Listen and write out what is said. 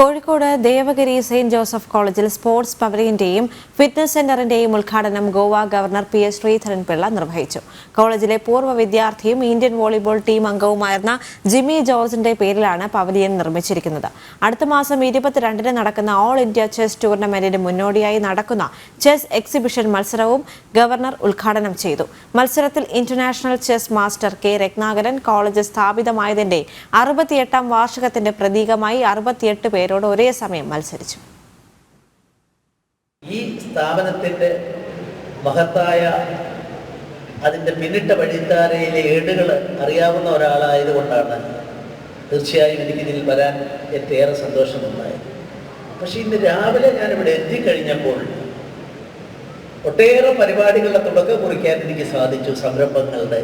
Kozhikode Devagiri saint Joseph കോളേജിൽ sports പവലിയന്റെയും fitness സെന്ററിന്റെയും ഉദ്ഘാടനം Goa governor P S Sreedharan Pillai നിർവഹിച്ചു. കോളേജിലെ പൂർവ്വ വിദ്യാർത്ഥിയും ഇന്ത്യൻ വോളിബോൾ ടീം അംഗവുമായിരുന്ന ജിമ്മി ജോർജിന്റെ പേരിലാണ് പവലിയൻ നിർമ്മിച്ചിരിക്കുന്നത്. അടുത്ത മാസം 22-ന് നടക്കുന്ന ഓൾ ഇന്ത്യ ചെസ് ടൂർണമെന്റിന് മുന്നോടിയായി നടക്കുന്ന ചെസ് എക്സിബിഷൻ മത്സരവും ഗവർണർ ഉദ്ഘാടനം ചെയ്തു. മത്സരത്തിൽ international chess master K Ratnakaran college സ്ഥാപിതമായതിന്റെ 68ാം വാർഷികത്തിന്റെ പ്രതീകമായി 68 പേരോട് ഒരേ സമയം മത്സരിച്ചു. ഈ സ്ഥാപനത്തിന്റെ മഹത്തായ അതിന്റെ പിന്നിട്ട വഴിത്താരയിലെ ഏടുകൾ അറിയാവുന്ന ഒരാളായതുകൊണ്ടാണ് തീർച്ചയായും എനിക്കിതിൽ വരാൻ ഏറ്റേറെ സന്തോഷമുണ്ടായത്. പക്ഷെ ഇന്ന് രാവിലെ ഞാനിവിടെ എത്തിക്കഴിഞ്ഞപ്പോൾ ഒട്ടേറെ പരിപാടികളുടെ തുടക്കം കുറിക്കാൻ എനിക്ക് സാധിച്ചു. സംരംഭങ്ങളുടെ